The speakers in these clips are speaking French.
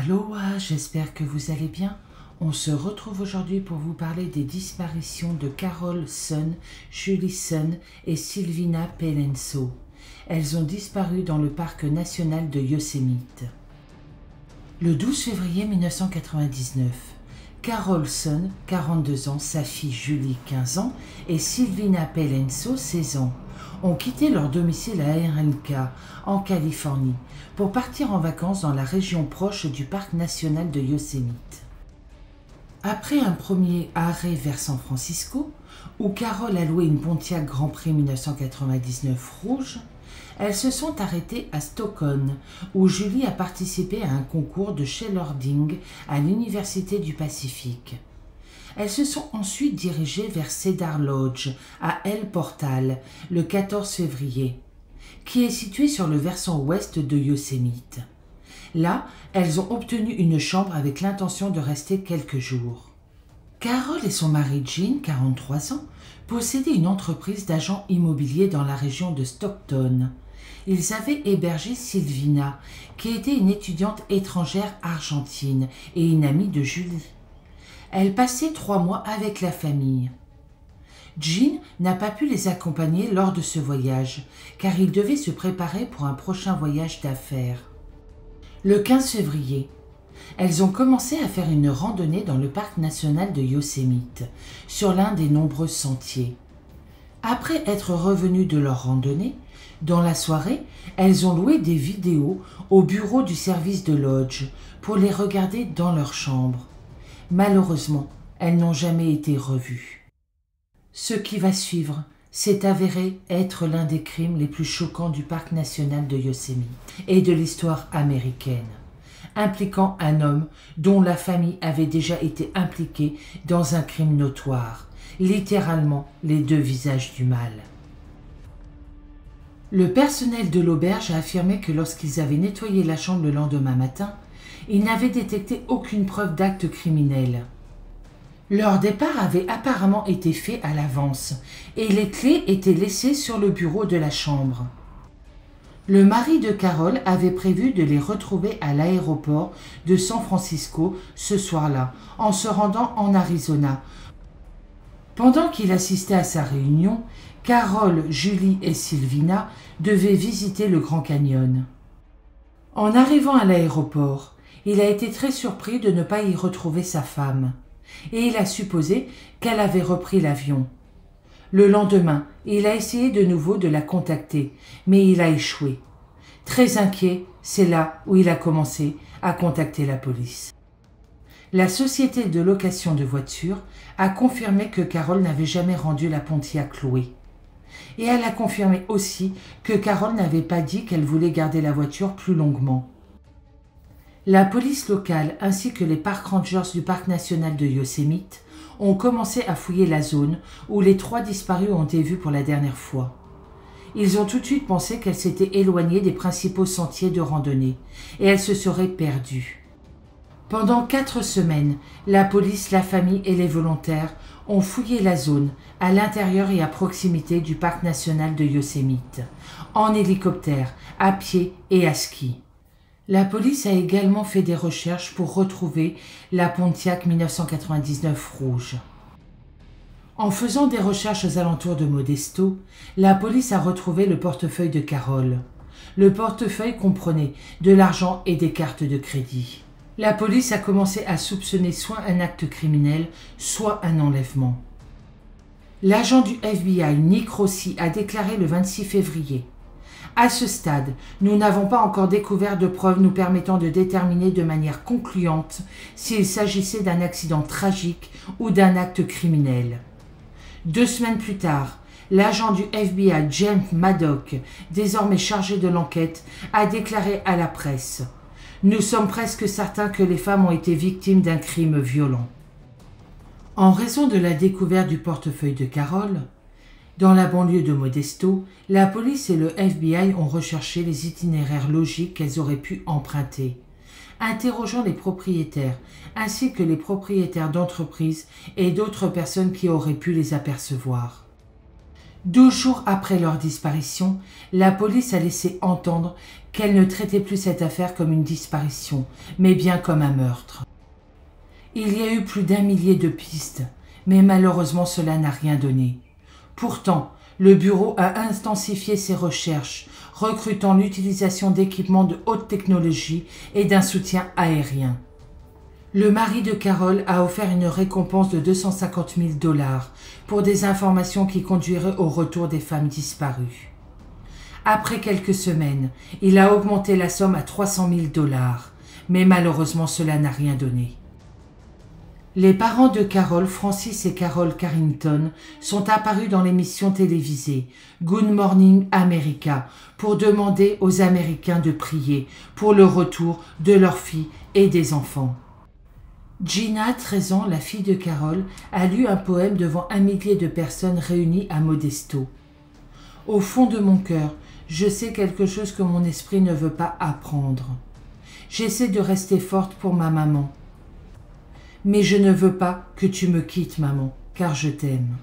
Aloha, j'espère que vous allez bien. On se retrouve aujourd'hui pour vous parler des disparitions de Carol Sun, Julie Sun et Silvina Pelenso. Elles ont disparu dans le parc national de Yosemite. Le 12 février 1999, Carol Sun, 42 ans, sa fille Julie, 15 ans, et Silvina Pelenso, 16 ans, ont quitté leur domicile à Enrica, en Californie, pour partir en vacances dans la région proche du parc national de Yosemite. Après un premier arrêt vers San Francisco, où Carol a loué une Pontiac Grand Prix 1999 rouge, elles se sont arrêtées à Stockton, où Julie a participé à un concours de cheerleading à l'Université du Pacifique. Elles se sont ensuite dirigées vers Cedar Lodge, à El Portal, le 14 février, qui est situé sur le versant ouest de Yosemite. Là, elles ont obtenu une chambre avec l'intention de rester quelques jours. Carol et son mari Gene, 43 ans, possédaient une entreprise d'agents immobiliers dans la région de Stockton. Ils avaient hébergé Silvina, qui était une étudiante étrangère argentine et une amie de Julie. Elle passait 3 mois avec la famille. Gene n'a pas pu les accompagner lors de ce voyage, car il devait se préparer pour un prochain voyage d'affaires. Le 15 février, elles ont commencé à faire une randonnée dans le parc national de Yosemite, sur l'un des nombreux sentiers. Après être revenues de leur randonnée, dans la soirée, elles ont loué des vidéos au bureau du service de lodge pour les regarder dans leur chambre. Malheureusement, elles n'ont jamais été revues. Ce qui va suivre s'est avéré être l'un des crimes les plus choquants du parc national de Yosemite et de l'histoire américaine, impliquant un homme dont la famille avait déjà été impliquée dans un crime notoire, littéralement les 2 visages du mal. Le personnel de l'auberge a affirmé que lorsqu'ils avaient nettoyé la chambre le lendemain matin, ils n'avaient détecté aucune preuve d'acte criminel. Leur départ avait apparemment été fait à l'avance et les clés étaient laissées sur le bureau de la chambre. Le mari de Carol avait prévu de les retrouver à l'aéroport de San Francisco ce soir-là, en se rendant en Arizona. Pendant qu'il assistait à sa réunion, Carol, Julie et Silvina devaient visiter le Grand Canyon. En arrivant à l'aéroport, il a été très surpris de ne pas y retrouver sa femme, et il a supposé qu'elle avait repris l'avion. Le lendemain, il a essayé de nouveau de la contacter, mais il a échoué. Très inquiet, c'est là où il a commencé à contacter la police. La société de location de voitures a confirmé que Carol n'avait jamais rendu la Pontiac louée. Et elle a confirmé aussi que Carol n'avait pas dit qu'elle voulait garder la voiture plus longuement. La police locale ainsi que les park rangers du parc national de Yosemite ont commencé à fouiller la zone où les 3 disparus ont été vus pour la dernière fois. Ils ont tout de suite pensé qu'elle s'était éloignée des principaux sentiers de randonnée et elle se serait perdue. Pendant 4 semaines, la police, la famille et les volontaires ont fouillé la zone à l'intérieur et à proximité du parc national de Yosemite, en hélicoptère, à pied et à ski. La police a également fait des recherches pour retrouver la Pontiac 1999 rouge. En faisant des recherches aux alentours de Modesto, la police a retrouvé le portefeuille de Carol. Le portefeuille comprenait de l'argent et des cartes de crédit. La police a commencé à soupçonner soit un acte criminel, soit un enlèvement. L'agent du FBI, Nick Rossi, a déclaré le 26 février « À ce stade, nous n'avons pas encore découvert de preuves nous permettant de déterminer de manière concluante s'il s'agissait d'un accident tragique ou d'un acte criminel. » 2 semaines plus tard, l'agent du FBI James Maddock, désormais chargé de l'enquête, a déclaré à la presse « Nous sommes presque certains que les femmes ont été victimes d'un crime violent. » En raison de la découverte du portefeuille de Carol, dans la banlieue de Modesto, la police et le FBI ont recherché les itinéraires logiques qu'elles auraient pu emprunter, interrogeant les propriétaires ainsi que les propriétaires d'entreprises et d'autres personnes qui auraient pu les apercevoir. 12 jours après leur disparition, la police a laissé entendre qu'elle ne traitait plus cette affaire comme une disparition, mais bien comme un meurtre. Il y a eu plus d'1 millier de pistes, mais malheureusement cela n'a rien donné. Pourtant, le bureau a intensifié ses recherches, recrutant l'utilisation d'équipements de haute technologie et d'un soutien aérien. Le mari de Carol a offert une récompense de 250 000 $ pour des informations qui conduiraient au retour des femmes disparues. Après quelques semaines, il a augmenté la somme à 300 000 $, mais malheureusement cela n'a rien donné. Les parents de Carol, Francis et Carol Carrington, sont apparus dans l'émission télévisée Good Morning America pour demander aux Américains de prier pour le retour de leurs filles et des enfants. Gina, 13 ans, la fille de Carol, a lu un poème devant 1 millier de personnes réunies à Modesto. « Au fond de mon cœur, je sais quelque chose que mon esprit ne veut pas apprendre. J'essaie de rester forte pour ma maman. Mais je ne veux pas que tu me quittes, maman, car je t'aime. »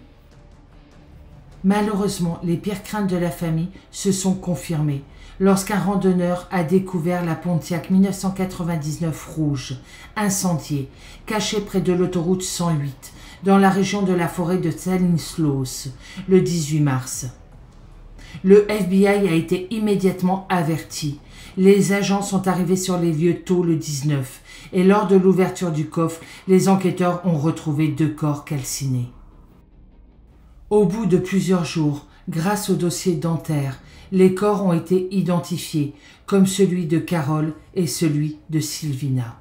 Malheureusement, les pires craintes de la famille se sont confirmées lorsqu'un randonneur a découvert la Pontiac 1999 rouge, incendiée, cachée près de l'autoroute 108, dans la région de la forêt de Stanislaus, le 18 mars. Le FBI a été immédiatement averti. Les agents sont arrivés sur les lieux tôt le 19 et lors de l'ouverture du coffre, les enquêteurs ont retrouvé 2 corps calcinés. Au bout de plusieurs jours, grâce au dossier dentaire, les corps ont été identifiés comme celui de Carol et celui de Sylvina.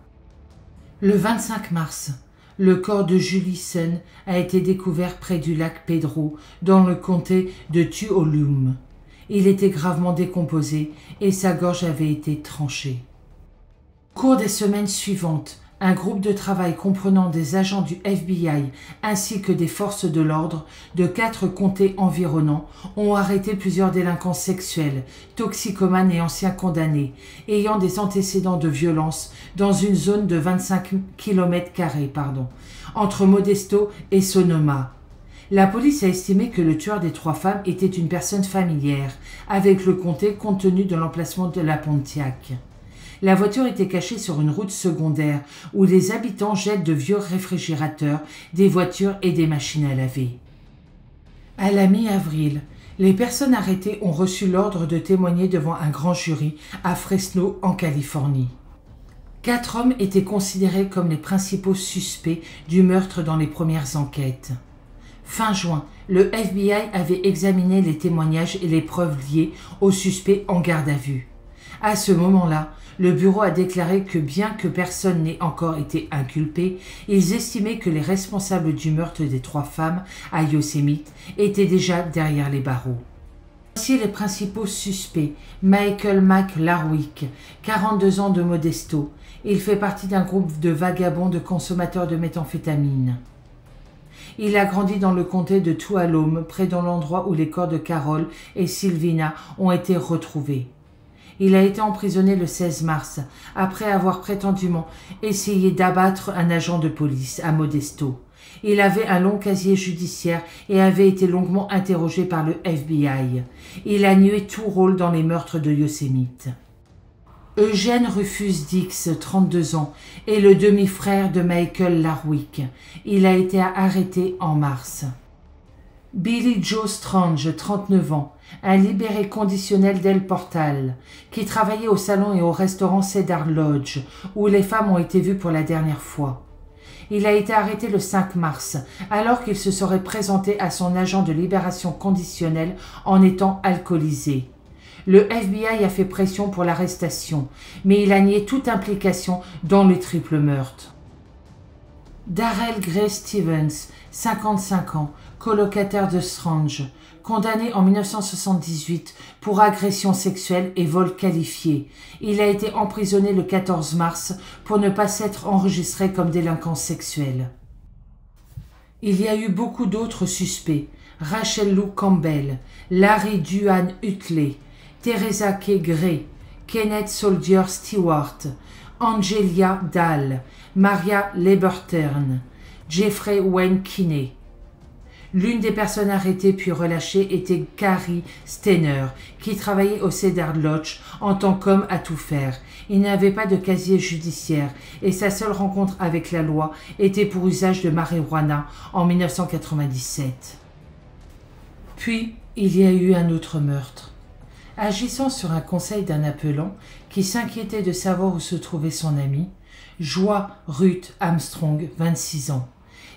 Le 25 mars, le corps de Julie Sun a été découvert près du lac Pedro, dans le comté de Tuolumne. Il était gravement décomposé et sa gorge avait été tranchée. Au cours des semaines suivantes, un groupe de travail comprenant des agents du FBI ainsi que des forces de l'ordre de 4 comtés environnants ont arrêté plusieurs délinquants sexuels, toxicomanes et anciens condamnés, ayant des antécédents de violence dans une zone de 25 km² entre Modesto et Sonoma. La police a estimé que le tueur des 3 femmes était une personne familière avec le comté compte tenu de l'emplacement de la Pontiac. La voiture était cachée sur une route secondaire où les habitants jettent de vieux réfrigérateurs, des voitures et des machines à laver. À la mi-avril, les personnes arrêtées ont reçu l'ordre de témoigner devant un grand jury à Fresno, en Californie. 4 hommes étaient considérés comme les principaux suspects du meurtre dans les premières enquêtes. Fin juin, le FBI avait examiné les témoignages et les preuves liées aux suspects en garde à vue. À ce moment-là, le bureau a déclaré que bien que personne n'ait encore été inculpé, ils estimaient que les responsables du meurtre des 3 femmes à Yosemite étaient déjà derrière les barreaux. Voici les principaux suspects. Michael McLarwick, 42 ans de Modesto. Il fait partie d'un groupe de vagabonds de consommateurs de méthamphétamine. Il a grandi dans le comté de Tuolumne, près de l'endroit où les corps de Carol et Sylvina ont été retrouvés. Il a été emprisonné le 16 mars, après avoir prétendument essayé d'abattre un agent de police à Modesto. Il avait un long casier judiciaire et avait été longuement interrogé par le FBI. Il a nié tout rôle dans les meurtres de Yosemite. Eugène Rufus Dix, 32 ans, est le demi-frère de Michael Larwick. Il a été arrêté en mars. Billy Joe Strange, 39 ans, un libéré conditionnel d'El Portal, qui travaillait au salon et au restaurant Cedar Lodge, où les femmes ont été vues pour la dernière fois. Il a été arrêté le 5 mars, alors qu'il se serait présenté à son agent de libération conditionnelle en étant alcoolisé. Le FBI a fait pression pour l'arrestation, mais il a nié toute implication dans le triple meurtre. Darrell Gray Stevens, 55 ans, colocataire de Strange, condamné en 1978 pour agression sexuelle et vol qualifié. Il a été emprisonné le 14 mars pour ne pas s'être enregistré comme délinquant sexuel. Il y a eu beaucoup d'autres suspects. Rachel Lou Campbell, Larry Duane Utley, Teresa K. Gray, Kenneth Soldier Stewart, Angelia Dahl, Maria Lebertern, Jeffrey Wayne Kinney. L'une des personnes arrêtées puis relâchées était Cary Steiner, qui travaillait au Cedar Lodge en tant qu'homme à tout faire. Il n'avait pas de casier judiciaire et sa seule rencontre avec la loi était pour usage de marijuana en 1997. Puis, il y a eu un autre meurtre. Agissant sur un conseil d'un appelant qui s'inquiétait de savoir où se trouvait son ami, Joy Ruth Armstrong, 26 ans.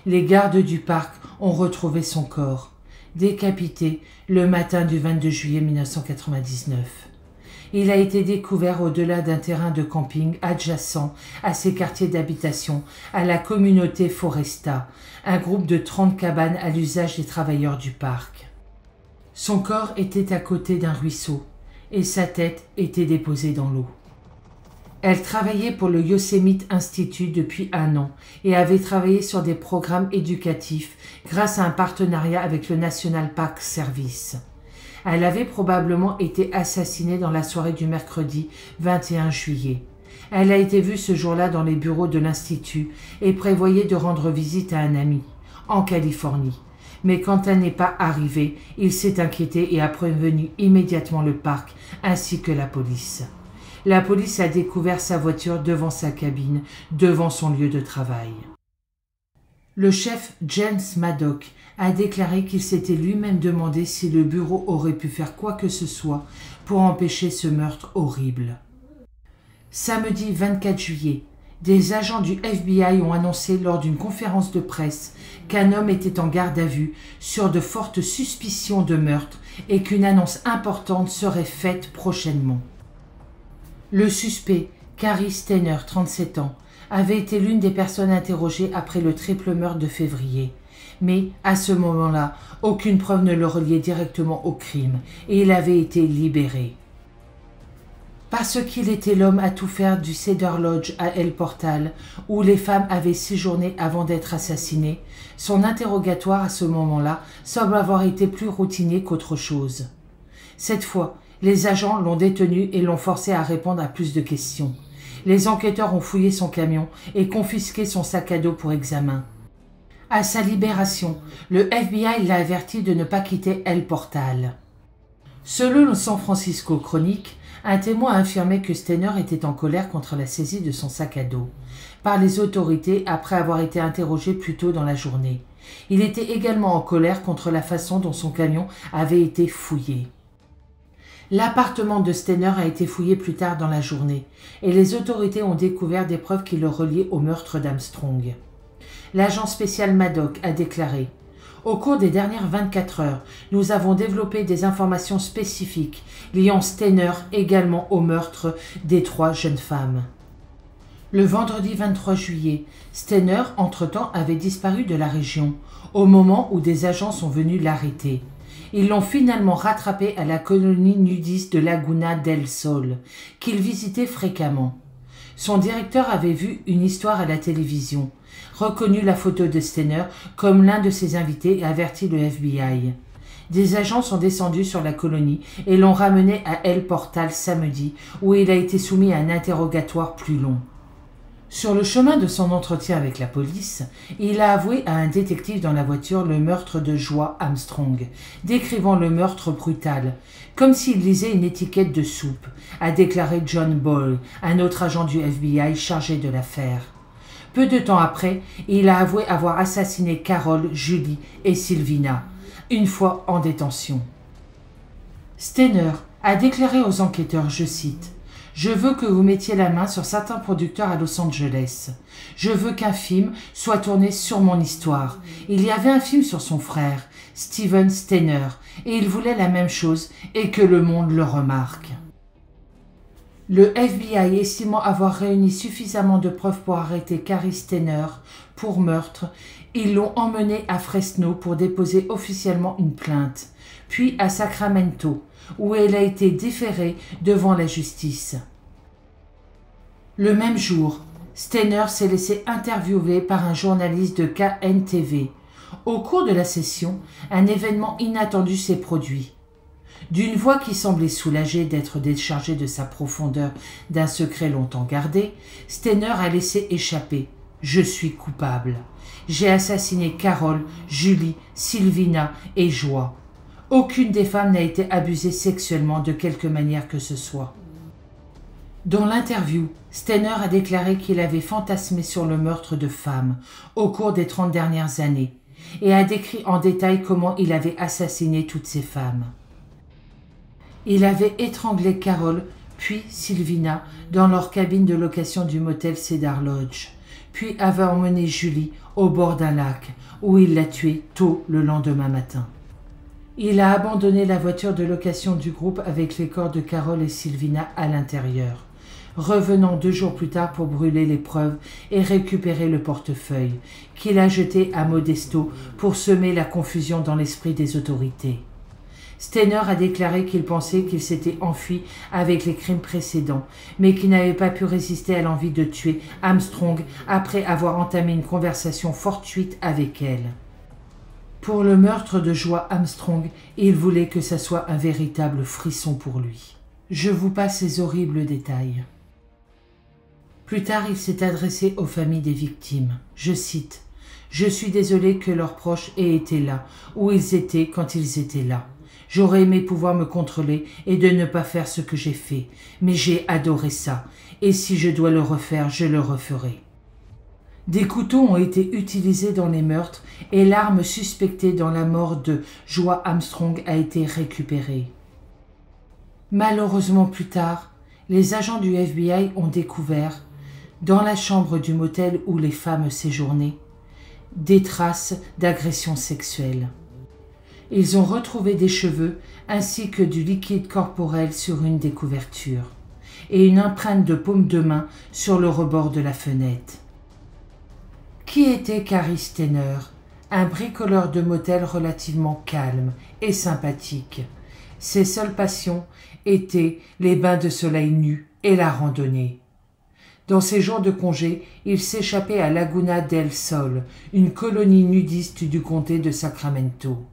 Les gardes du parc ont retrouvé son corps, décapité le matin du 22 juillet 1999. Il a été découvert au-delà d'un terrain de camping adjacent à ses quartiers d'habitation à la communauté Foresta, un groupe de 30 cabanes à l'usage des travailleurs du parc. Son corps était à côté d'un ruisseau et sa tête était déposée dans l'eau. Elle travaillait pour le Yosemite Institute depuis 1 an et avait travaillé sur des programmes éducatifs grâce à un partenariat avec le National Park Service. Elle avait probablement été assassinée dans la soirée du mercredi 21 juillet. Elle a été vue ce jour-là dans les bureaux de l'Institut et prévoyait de rendre visite à un ami, en Californie. Mais quand elle n'est pas arrivée, il s'est inquiété et a prévenu immédiatement le parc ainsi que la police. La police a découvert sa voiture devant sa cabine, devant son lieu de travail. Le chef James Maddock a déclaré qu'il s'était lui-même demandé si le bureau aurait pu faire quoi que ce soit pour empêcher ce meurtre horrible. Samedi 24 juillet, des agents du FBI ont annoncé lors d'une conférence de presse qu'un homme était en garde à vue sur de fortes suspicions de meurtre et qu'une annonce importante serait faite prochainement. Le suspect, Cary Steiner, 37 ans, avait été l'une des personnes interrogées après le triple meurtre de février. Mais, à ce moment-là, aucune preuve ne le reliait directement au crime et il avait été libéré. Parce qu'il était l'homme à tout faire du Cedar Lodge à El Portal, où les femmes avaient séjourné avant d'être assassinées, son interrogatoire à ce moment-là semble avoir été plus routinier qu'autre chose. Cette fois, les agents l'ont détenu et l'ont forcé à répondre à plus de questions. Les enquêteurs ont fouillé son camion et confisqué son sac à dos pour examen. À sa libération, le FBI l'a averti de ne pas quitter El Portal. Selon le San Francisco Chronicle, un témoin a affirmé que Steiner était en colère contre la saisie de son sac à dos par les autorités après avoir été interrogé plus tôt dans la journée. Il était également en colère contre la façon dont son camion avait été fouillé. L'appartement de Steiner a été fouillé plus tard dans la journée et les autorités ont découvert des preuves qui le reliaient au meurtre d'Armstrong. L'agent spécial Maddock a déclaré « Au cours des dernières 24 heures, nous avons développé des informations spécifiques liant Steiner également au meurtre des 3 jeunes femmes. » Le vendredi 23 juillet, Steiner, entre-temps, avait disparu de la région au moment où des agents sont venus l'arrêter. Ils l'ont finalement rattrapé à la colonie nudiste de Laguna del Sol, qu'il visitait fréquemment. Son directeur avait vu une histoire à la télévision, reconnu la photo de Steiner comme l'un de ses invités et averti le FBI. Des agents sont descendus sur la colonie et l'ont ramené à El Portal samedi, où il a été soumis à un interrogatoire plus long. Sur le chemin de son entretien avec la police, il a avoué à un détective dans la voiture le meurtre de Joie Armstrong, décrivant le meurtre brutal, comme s'il lisait une étiquette de soupe, a déclaré John Ball, un autre agent du FBI chargé de l'affaire. Peu de temps après, il a avoué avoir assassiné Carol, Julie et Sylvina, une fois en détention. Steiner a déclaré aux enquêteurs, je cite, « Je veux que vous mettiez la main sur certains producteurs à Los Angeles. Je veux qu'un film soit tourné sur mon histoire. Il y avait un film sur son frère, Steven Steiner, et il voulait la même chose et que le monde le remarque. » Le FBI estimant avoir réuni suffisamment de preuves pour arrêter Cary Steiner pour meurtre, ils l'ont emmené à Fresno pour déposer officiellement une plainte, puis à Sacramento, où elle a été déférée devant la justice. Le même jour, Steiner s'est laissé interviewer par un journaliste de KNTV. Au cours de la session, un événement inattendu s'est produit. D'une voix qui semblait soulagée d'être déchargée de sa profondeur d'un secret longtemps gardé, Steiner a laissé échapper « Je suis coupable. J'ai assassiné Carol, Julie, Sylvina et Joie. Aucune des femmes n'a été abusée sexuellement de quelque manière que ce soit. » Dans l'interview, Steiner a déclaré qu'il avait fantasmé sur le meurtre de femmes au cours des 30 dernières années et a décrit en détail comment il avait assassiné toutes ces femmes. Il avait étranglé Carol, puis Sylvina, dans leur cabine de location du motel Cedar Lodge, puis avait emmené Julie au bord d'un lac, où il l'a tuée tôt le lendemain matin. Il a abandonné la voiture de location du groupe avec les corps de Carol et Sylvina à l'intérieur, revenant 2 jours plus tard pour brûler les preuves et récupérer le portefeuille, qu'il a jeté à Modesto pour semer la confusion dans l'esprit des autorités. Steiner a déclaré qu'il pensait qu'il s'était enfui avec les crimes précédents, mais qu'il n'avait pas pu résister à l'envie de tuer Armstrong après avoir entamé une conversation fortuite avec elle. Pour le meurtre de Joie Armstrong, il voulait que ça soit un véritable frisson pour lui. Je vous passe ces horribles détails. Plus tard, il s'est adressé aux familles des victimes. Je cite, « Je suis désolé que leurs proches aient été là, où ils étaient quand ils étaient là. J'aurais aimé pouvoir me contrôler et de ne pas faire ce que j'ai fait, mais j'ai adoré ça, et si je dois le refaire, je le referai. » Des couteaux ont été utilisés dans les meurtres et l'arme suspectée dans la mort de Joie Armstrong a été récupérée. Malheureusement plus tard, les agents du FBI ont découvert, dans la chambre du motel où les femmes séjournaient, des traces d'agression sexuelle. Ils ont retrouvé des cheveux ainsi que du liquide corporel sur une des couvertures et une empreinte de paume de main sur le rebord de la fenêtre. Qui était Cary Steiner? Un bricoleur de motel relativement calme et sympathique. Ses seules passions étaient les bains de soleil nus et la randonnée. Dans ses jours de congé, il s'échappait à Laguna del Sol, une colonie nudiste du comté de Sacramento.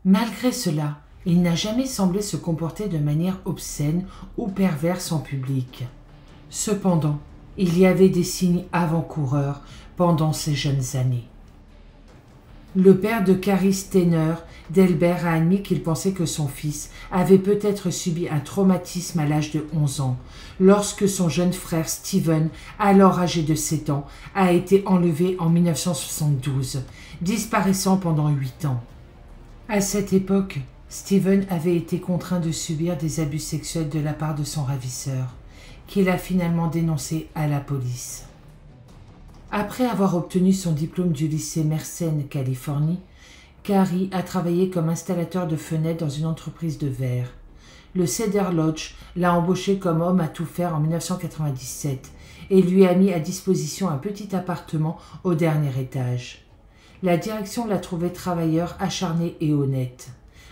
Malgré cela, il n'a jamais semblé se comporter de manière obscène ou perverse en public. Cependant, il y avait des signes avant-coureurs pendant ses jeunes années. Le père de Cary Steiner, Delbert, a admis qu'il pensait que son fils avait peut-être subi un traumatisme à l'âge de 11 ans, lorsque son jeune frère Steven, alors âgé de 7 ans, a été enlevé en 1972, disparaissant pendant 8 ans. À cette époque, Steven avait été contraint de subir des abus sexuels de la part de son ravisseur, qu'il a finalement dénoncé à la police. Après avoir obtenu son diplôme du lycée Merced, Californie, Cary a travaillé comme installateur de fenêtres dans une entreprise de verre. Le Cedar Lodge l'a embauché comme homme à tout faire en 1997 et lui a mis à disposition un petit appartement au dernier étage. La direction l'a trouvé travailleur acharné et honnête.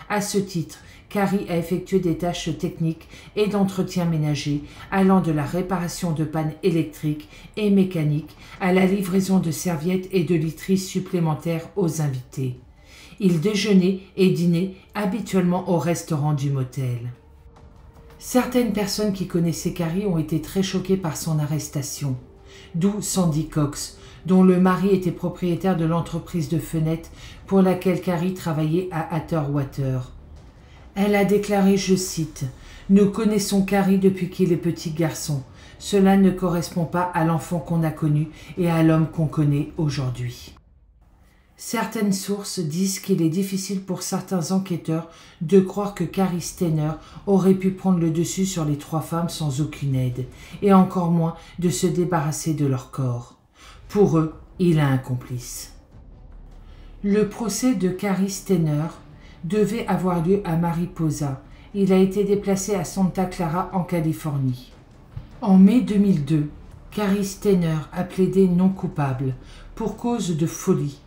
À ce titre, Cary a effectué des tâches techniques et d'entretien ménager, allant de la réparation de pannes électriques et mécaniques à la livraison de serviettes et de literies supplémentaires aux invités. Il déjeunait et dînait habituellement au restaurant du motel. Certaines personnes qui connaissaient Cary ont été très choquées par son arrestation. d'où Sandy Cox, dont le mari était propriétaire de l'entreprise de fenêtres pour laquelle Carrie travaillait à Atterwater. Elle a déclaré, je cite, « Nous connaissons Carrie depuis qu'il est petit garçon. Cela ne correspond pas à l'enfant qu'on a connu et à l'homme qu'on connaît aujourd'hui. » Certaines sources disent qu'il est difficile pour certains enquêteurs de croire que Carrie Steiner aurait pu prendre le dessus sur les 3 femmes sans aucune aide, et encore moins de se débarrasser de leur corps. Pour eux, il a un complice. Le procès de Carrie Steiner devait avoir lieu à Mariposa. Il a été déplacé à Santa Clara en Californie. En mai 2002, Carrie Steiner a plaidé non coupable pour cause de folie.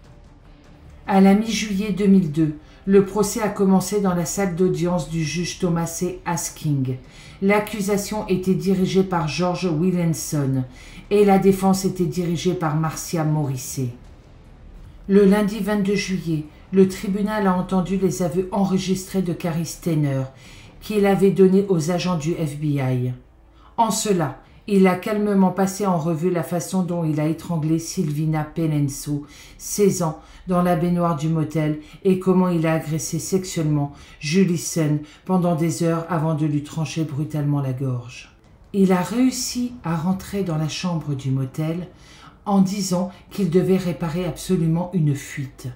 À la mi-juillet 2002, le procès a commencé dans la salle d'audience du juge Thomas C. Asking. L'accusation était dirigée par George Williamson et la défense était dirigée par Marcia Morrissey. Le lundi 22 juillet, le tribunal a entendu les aveux enregistrés de Carrie Steiner qu'il avait donnés aux agents du FBI. En cela, il a calmement passé en revue la façon dont il a étranglé Silvina Pelenso, 16 ans, dans la baignoire du motel et comment il a agressé sexuellement Julie Sun pendant des heures avant de lui trancher brutalement la gorge. Il a réussi à rentrer dans la chambre du motel en disant qu'il devait réparer absolument une fuite.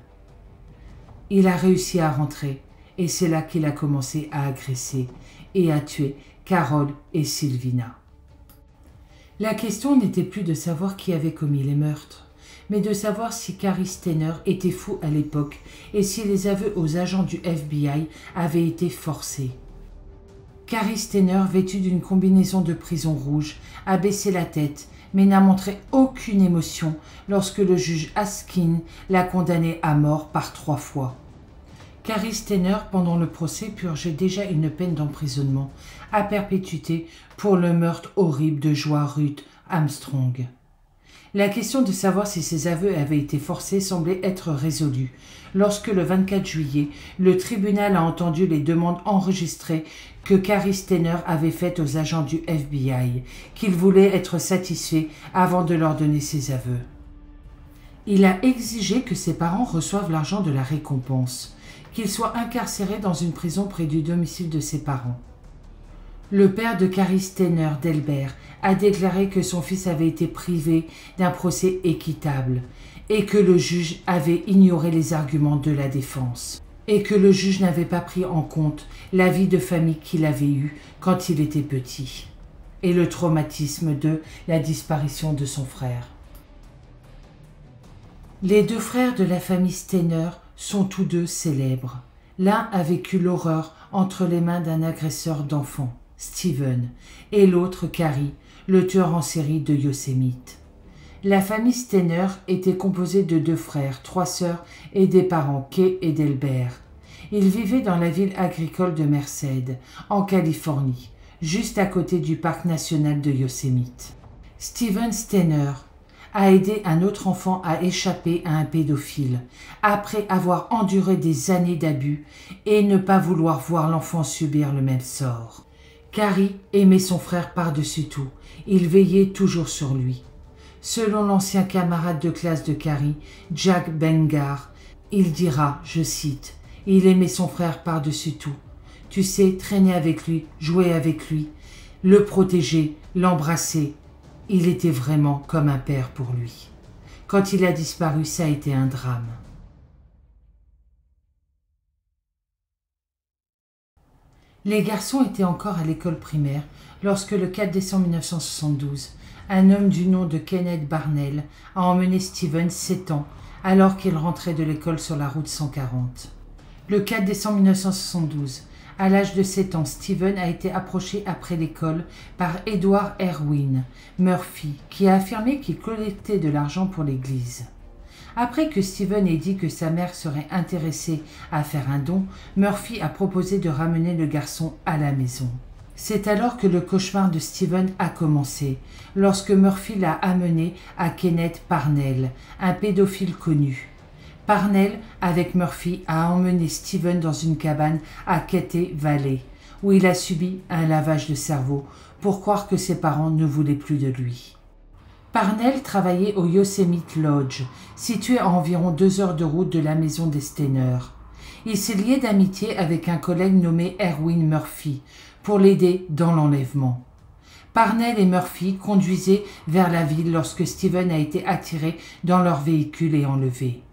Il a réussi à rentrer et c'est là qu'il a commencé à agresser et à tuer Carol et Silvina. La question n'était plus de savoir qui avait commis les meurtres, mais de savoir si Carrie Steiner était fou à l'époque et si les aveux aux agents du FBI avaient été forcés. Carrie Steiner, vêtue d'une combinaison de prison rouge, a baissé la tête, mais n'a montré aucune émotion lorsque le juge Askin l'a condamnée à mort par 3 fois. Carrie Steiner, pendant le procès, purgeait déjà une peine d'emprisonnement à perpétuité pour le meurtre horrible de Joa Ruth Armstrong. La question de savoir si ces aveux avaient été forcés semblait être résolue lorsque le 24 juillet, le tribunal a entendu les demandes enregistrées que Carrie Steiner avait faites aux agents du FBI, qu'il voulait être satisfait avant de leur donner ses aveux. Il a exigé que ses parents reçoivent l'argent de la récompense, qu'ils soient incarcérés dans une prison près du domicile de ses parents. Le père de Carrie Steiner, Delbert, a déclaré que son fils avait été privé d'un procès équitable et que le juge avait ignoré les arguments de la défense et que le juge n'avait pas pris en compte la vie de famille qu'il avait eue quand il était petit et le traumatisme de la disparition de son frère. Les 2 frères de la famille Steiner sont tous 2 célèbres. L'un a vécu l'horreur entre les mains d'un agresseur d'enfants, Steven, et l'autre Carrie, le tueur en série de Yosemite. La famille Steiner était composée de 2 frères, 3 sœurs et des parents, Kay et Delbert. Ils vivaient dans la ville agricole de Merced, en Californie, juste à côté du parc national de Yosemite. Steven Steiner a aidé un autre enfant à échapper à un pédophile, après avoir enduré des années d'abus et ne pas vouloir voir l'enfant subir le même sort. Carrie aimait son frère par-dessus tout, il veillait toujours sur lui. Selon l'ancien camarade de classe de Carrie, Jack Bengar, il dira, je cite, « Il aimait son frère par-dessus tout. Tu sais, traîner avec lui, jouer avec lui, le protéger, l'embrasser. Il était vraiment comme un père pour lui. Quand il a disparu, ça a été un drame. » Les garçons étaient encore à l'école primaire lorsque le 4 décembre 1972, un homme du nom de Kenneth Barnell a emmené Steven, 7 ans, alors qu'il rentrait de l'école sur la route 140. Le 4 décembre 1972, à l'âge de 7 ans, Steven a été approché après l'école par Edward Erwin Murphy, qui a affirmé qu'il collectait de l'argent pour l'église. Après que Steven ait dit que sa mère serait intéressée à faire un don, Murphy a proposé de ramener le garçon à la maison. C'est alors que le cauchemar de Steven a commencé, lorsque Murphy l'a amené à Kenneth Parnell, un pédophile connu. Parnell, avec Murphy, a emmené Steven dans une cabane à Katy Valley, où il a subi un lavage de cerveau pour croire que ses parents ne voulaient plus de lui. Parnell travaillait au Yosemite Lodge, situé à environ 2 heures de route de la maison des Steiner. Il s'est lié d'amitié avec un collègue nommé Erwin Murphy pour l'aider dans l'enlèvement. Parnell et Murphy conduisaient vers la ville lorsque Steven a été attiré dans leur véhicule et enlevé.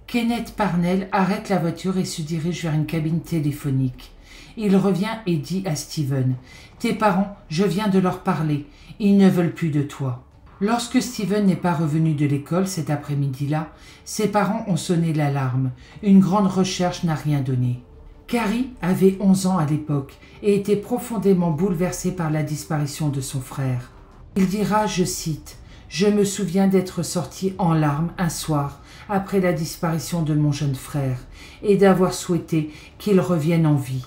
Kenneth Parnell arrête la voiture et se dirige vers une cabine téléphonique. Il revient et dit à Steven « Tes parents, je viens de leur parler. Ils ne veulent plus de toi. » Lorsque Steven n'est pas revenu de l'école cet après-midi-là, ses parents ont sonné l'alarme. Une grande recherche n'a rien donné. Carrie avait 11 ans à l'époque et était profondément bouleversée par la disparition de son frère. Il dira, je cite, « Je me souviens d'être sorti en larmes un soir après la disparition de mon jeune frère et d'avoir souhaité qu'il revienne en vie.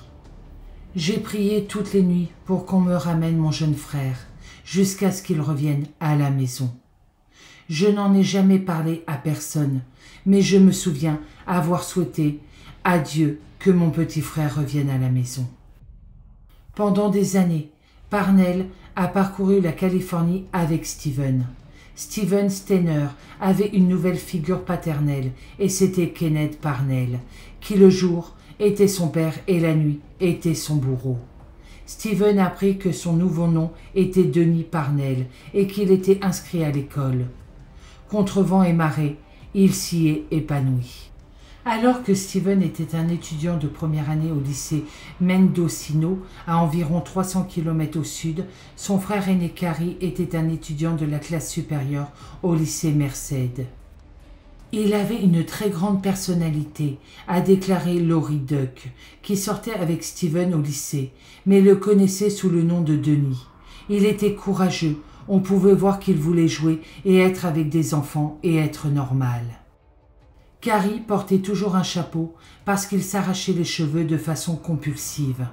J'ai prié toutes les nuits pour qu'on me ramène mon jeune frère, jusqu'à ce qu'il revienne à la maison. Je n'en ai jamais parlé à personne, mais je me souviens avoir souhaité à Dieu que mon petit frère revienne à la maison. » Pendant des années, Parnell a parcouru la Californie avec Steven. Steven Steiner avait une nouvelle figure paternelle et c'était Kenneth Parnell, qui le jour était son père et la nuit était son bourreau. Steven apprit que son nouveau nom était Denis Parnell et qu'il était inscrit à l'école. Contre vent et marée, il s'y est épanoui. Alors que Steven était un étudiant de première année au lycée Mendocino, à environ 300 km au sud, son frère aîné Carrie était un étudiant de la classe supérieure au lycée Merced. Il avait une très grande personnalité, a déclaré Laurie Duck, qui sortait avec Steven au lycée, mais le connaissait sous le nom de Denis. Il était courageux, on pouvait voir qu'il voulait jouer et être avec des enfants et être normal. Carrie portait toujours un chapeau parce qu'il s'arrachait les cheveux de façon compulsive.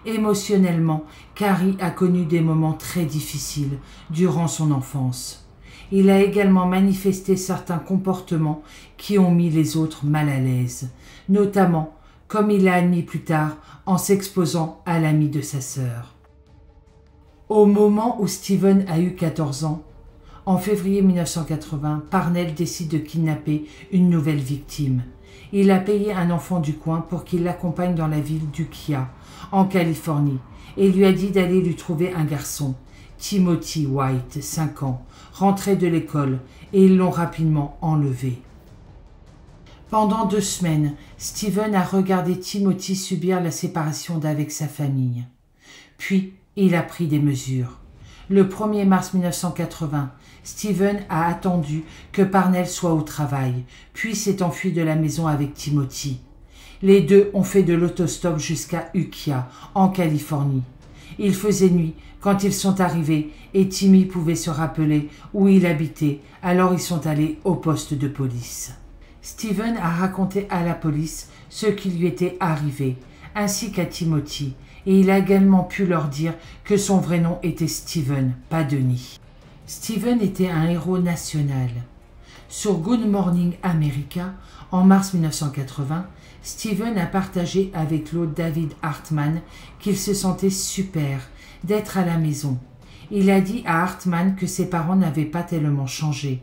Émotionnellement, Carrie a connu des moments très difficiles durant son enfance. Il a également manifesté certains comportements qui ont mis les autres mal à l'aise, notamment, comme il l'a admis plus tard, en s'exposant à l'ami de sa sœur. Au moment où Steven a eu 14 ans, en février 1980, Parnell décide de kidnapper une nouvelle victime. Il a payé un enfant du coin pour qu'il l'accompagne dans la ville d'Ukiah, en Californie, et lui a dit d'aller lui trouver un garçon, Timothy White, 5 ans, rentré de l'école, et ils l'ont rapidement enlevé. Pendant 2 semaines, Steven a regardé Timothy subir la séparation d'avec sa famille. Puis, il a pris des mesures. Le 1er mars 1980, Steven a attendu que Parnell soit au travail, puis s'est enfui de la maison avec Timothy. Les deux ont fait de l'autostop jusqu'à Ukiah, en Californie. Il faisait nuit quand ils sont arrivés et Timmy pouvait se rappeler où il habitait, alors ils sont allés au poste de police. Steven a raconté à la police ce qui lui était arrivé, ainsi qu'à Timothy, et il a également pu leur dire que son vrai nom était Steven, pas Denis. Steven était un héros national. Sur Good Morning America, en mars 1980, Steven a partagé avec l'autre David Hartman qu'il se sentait super d'être à la maison. Il a dit à Hartman que ses parents n'avaient pas tellement changé,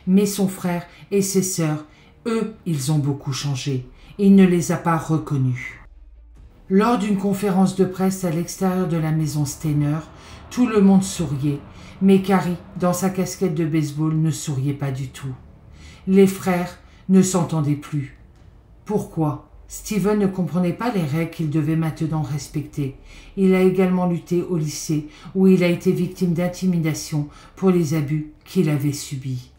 mais son frère et ses sœurs, eux, ils ont beaucoup changé. Il ne les a pas reconnus. Lors d'une conférence de presse à l'extérieur de la maison Steiner, tout le monde souriait, mais Carrie, dans sa casquette de baseball, ne souriait pas du tout. Les frères ne s'entendaient plus. Pourquoi ? Steven ne comprenait pas les règles qu'il devait maintenant respecter. Il a également lutté au lycée, où il a été victime d'intimidation pour les abus qu'il avait subis.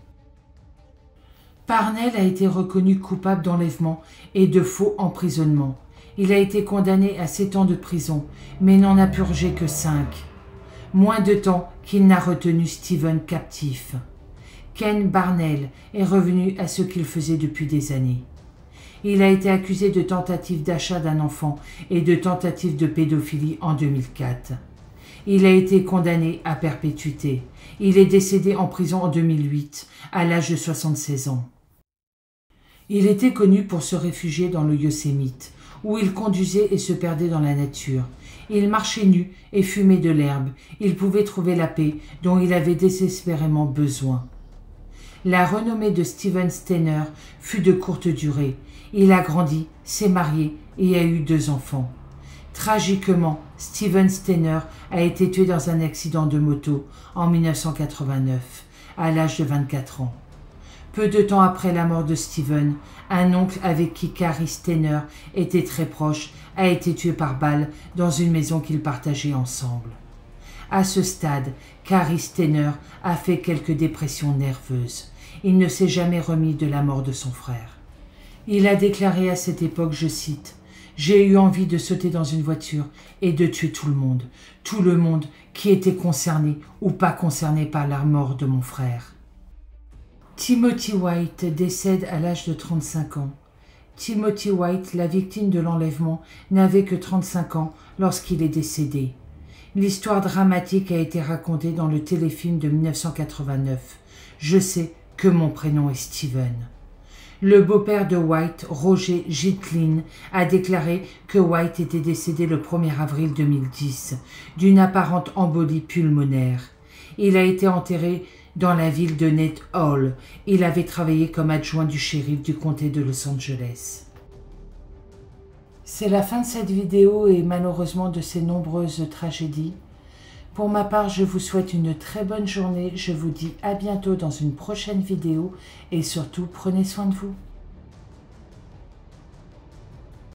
Parnell a été reconnu coupable d'enlèvement et de faux emprisonnement. Il a été condamné à 7 ans de prison, mais n'en a purgé que 5. Moins de temps qu'il n'a retenu Steven captif. Ken Parnell est revenu à ce qu'il faisait depuis des années. Il a été accusé de tentative d'achat d'un enfant et de tentative de pédophilie en 2004. Il a été condamné à perpétuité. Il est décédé en prison en 2008, à l'âge de 76 ans. Il était connu pour se réfugier dans le Yosemite, où il conduisait et se perdait dans la nature. Il marchait nu et fumait de l'herbe. Il pouvait trouver la paix dont il avait désespérément besoin. La renommée de Steven Steiner fut de courte durée. Il a grandi, s'est marié et a eu 2 enfants. Tragiquement, Steven Steiner a été tué dans un accident de moto en 1989, à l'âge de 24 ans. Peu de temps après la mort de Steven, un oncle avec qui Cary Steiner était très proche a été tué par balle dans une maison qu'ils partageaient ensemble. À ce stade, Cary Steiner a fait quelques dépressions nerveuses. Il ne s'est jamais remis de la mort de son frère. Il a déclaré à cette époque, je cite, « J'ai eu envie de sauter dans une voiture et de tuer tout le monde qui était concerné ou pas concerné par la mort de mon frère. » Timothy White décède à l'âge de 35 ans. Timothy White, la victime de l'enlèvement, n'avait que 35 ans lorsqu'il est décédé. L'histoire dramatique a été racontée dans le téléfilm de 1989. Je sais que mon prénom est Steven. Le beau-père de White, Roger Gitlin, a déclaré que White était décédé le 1er avril 2010 d'une apparente embolie pulmonaire. Il a été enterré dans la ville de Nate Hall. Il avait travaillé comme adjoint du shérif du comté de Los Angeles. C'est la fin de cette vidéo et malheureusement de ces nombreuses tragédies. Pour ma part, je vous souhaite une très bonne journée. Je vous dis à bientôt dans une prochaine vidéo et surtout, prenez soin de vous.